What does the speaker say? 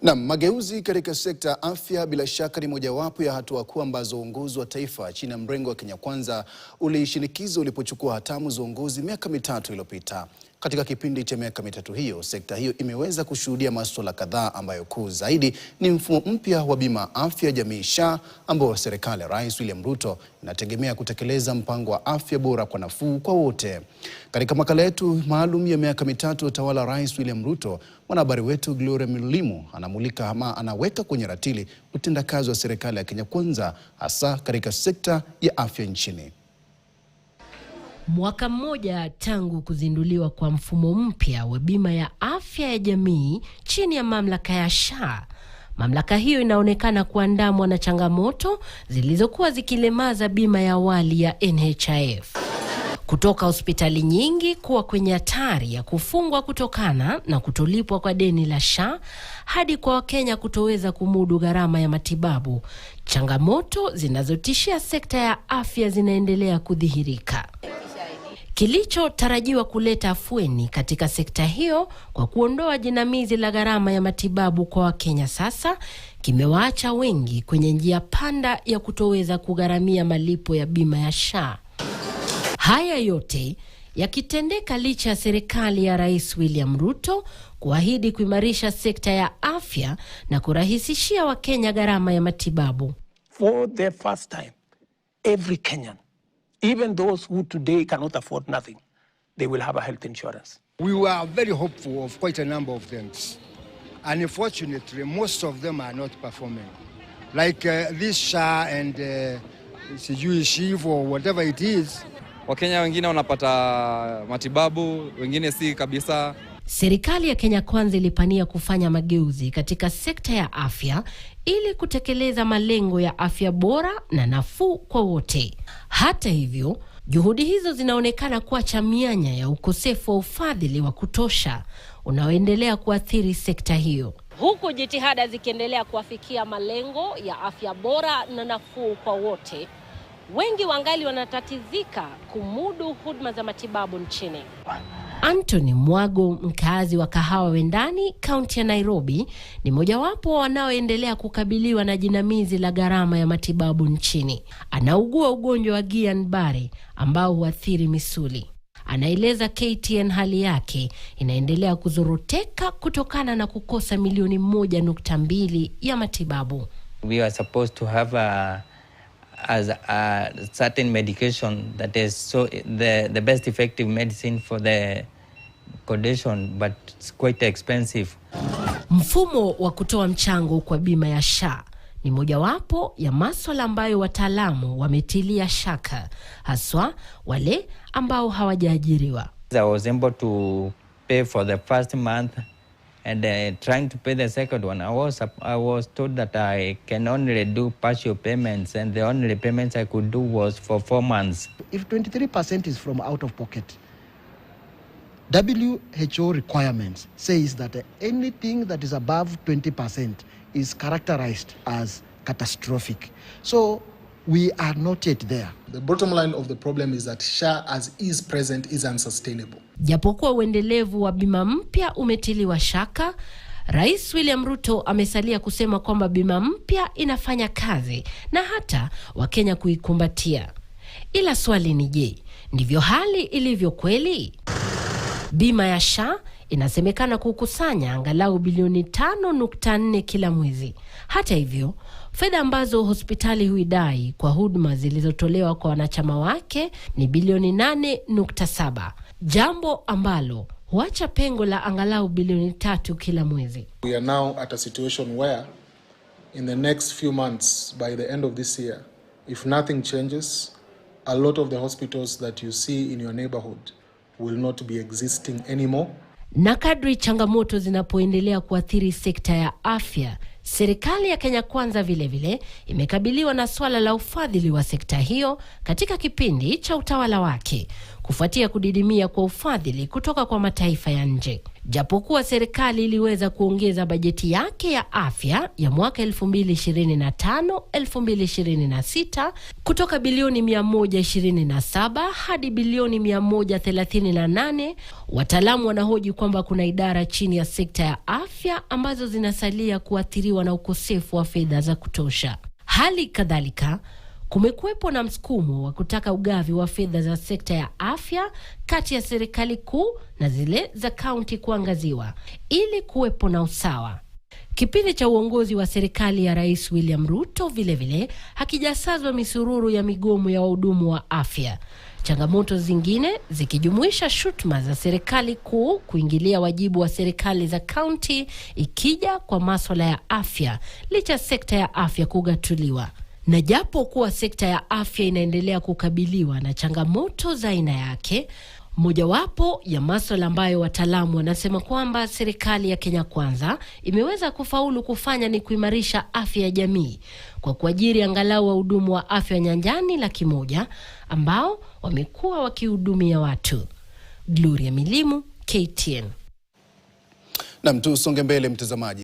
Na mageuzi katika sekta ya afya bila shaka ni mojawapo ya hatua kuu ambazo uongozi wa taifa chini ya mrengo wa Kenya Kwanza ulishinikiza ulipochukua hatamu za uongozi miaka mitatu iliyopita. Katika kipindi cha miaka mitatu hiyo, sekta hiyo imeweza kushuhudia masuala kadhaa ambayo kuu zaidi ni mfumo mpya wa bima afya jamii SHA ambao serikali ya Rais William Ruto inategemea kutekeleza mpango wa afya bora kwa nafuu kwa wote. Katika makala yetu maalum ya miaka mitatu utawala wa Rais William Ruto, mwanahabari wetu Gloria Milimu anamulika ama anaweka kwenye ratili utendakazi wa serikali ya Kenya Kwanza hasa katika sekta ya afya nchini. Mwaka mmoja tangu kuzinduliwa kwa mfumo mpya wa bima ya afya ya jamii chini ya mamlaka ya SHA, mamlaka hiyo inaonekana kuandamwa na changamoto zilizokuwa zikilemaza bima ya awali ya NHIF. Kutoka hospitali nyingi kuwa kwenye hatari ya kufungwa kutokana na kutolipwa kwa deni la SHA hadi kwa Wakenya kutoweza kumudu gharama ya matibabu, changamoto zinazotishia sekta ya afya zinaendelea kudhihirika. Kilichotarajiwa kuleta afueni katika sekta hiyo kwa kuondoa jinamizi la gharama ya matibabu kwa Wakenya sasa kimewaacha wengi kwenye njia panda ya kutoweza kugharamia malipo ya bima ya SHA. Haya yote yakitendeka licha ya serikali ya Rais William Ruto kuahidi kuimarisha sekta ya afya na kurahisishia Wakenya gharama ya matibabu. For the first time, every Kenyan, even those who today cannot afford nothing, they will have a health insurance. We were very hopeful of quite a number of things. And unfortunately, most of them are not performing. Like this SHA and SHIF or whatever it is. Wakenya wengine wanapata matibabu, wengine si kabisa. Serikali ya Kenya Kwanza ilipania kufanya mageuzi katika sekta ya afya ili kutekeleza malengo ya afya bora na nafuu kwa wote. Hata hivyo, juhudi hizo zinaonekana kuacha mianya ya ukosefu wa ufadhili wa kutosha unaoendelea kuathiri sekta hiyo. Huku jitihada zikiendelea kuafikia malengo ya afya bora na nafuu kwa wote, wengi wangali wanatatizika kumudu huduma za matibabu nchini. Anthony Mwago, mkazi wa Kahawa Wendani, kaunti ya Nairobi, ni mojawapo wanaoendelea kukabiliwa na jinamizi la gharama ya matibabu nchini. Anaugua ugonjwa wa Guillain-Barre ambao huathiri misuli. Anaeleza KTN hali yake inaendelea kuzoroteka kutokana na kukosa milioni 1.2 ya matibabu. We are supposed to have a certain medication that is the best effective medicine for the condition, but it's quite expensive. Mfumo wa kutoa mchango kwa bima ya SHA ni mojawapo ya masuala ambayo wataalamu wametilia shaka, haswa wale ambao hawajaajiriwa. I was able to pay for the first month and trying to pay the second one. I was told that I can only do partial payments, and the only payments I could do was for 4 months. If 23% is from out of pocket, WHO requirements says that anything that is above 20% is characterized as catastrophic. So we are not yet there. The bottom line of the problem is that SHA as is present is unsustainable. Japokuwa uendelevu wa bima mpya umetiliwa shaka, Rais William Ruto amesalia kusema kwamba bima mpya inafanya kazi na hata Wakenya kuikumbatia. Ila swali ni je, ndivyo hali ilivyo kweli? Bima ya SHA inasemekana kukusanya angalau bilioni 5.4 kila mwezi. Hata hivyo, fedha ambazo hospitali huidai kwa huduma zilizotolewa kwa wanachama wake ni bilioni 8.7. Jambo ambalo huacha pengo la angalau bilioni 3 kila mwezi. We are now at a situation where in the next few months, by the end of this year, if nothing changes, a lot of the hospitals that you see in your neighborhood will not be existing anymore. Na kadri changamoto zinapoendelea kuathiri sekta ya afya, serikali ya Kenya Kwanza vile imekabiliwa na swala la ufadhili wa sekta hiyo katika kipindi cha utawala wake, kufuatia kudidimia kwa ufadhili kutoka kwa mataifa ya nje. Japokuwa serikali iliweza kuongeza bajeti yake ya afya ya mwaka 2025-2026 kutoka bilioni 127 hadi bilioni 138, wataalamu wanahoji kwamba kuna idara chini ya sekta ya afya ambazo zinasalia kuathiriwa na ukosefu wa fedha za kutosha. Hali kadhalika, kumekuwepo na msukumo wa kutaka ugavi wa fedha za sekta ya afya kati ya serikali kuu na zile za kaunti kuangaziwa ili kuwepo na usawa. Kipindi cha uongozi wa serikali ya Rais William Ruto vilevile hakijasazwa misururu ya migomo ya wahudumu wa afya. Changamoto zingine zikijumuisha shutuma za serikali kuu kuingilia wajibu wa serikali za kaunti ikija kwa masuala ya afya, licha sekta ya afya kugatuliwa. Na japo kuwa sekta ya afya inaendelea kukabiliwa na changamoto za aina yake, mojawapo ya masuala ambayo wataalamu wanasema kwamba serikali ya Kenya Kwanza imeweza kufaulu kufanya ni kuimarisha afya ya jamii kwa kuajiri angalau wahudumu wa afya nyanjani 100,000 ambao wamekuwa wakihudumia watu. Gloria Milimu, KTN. Na tusonge mbele mtazamaji.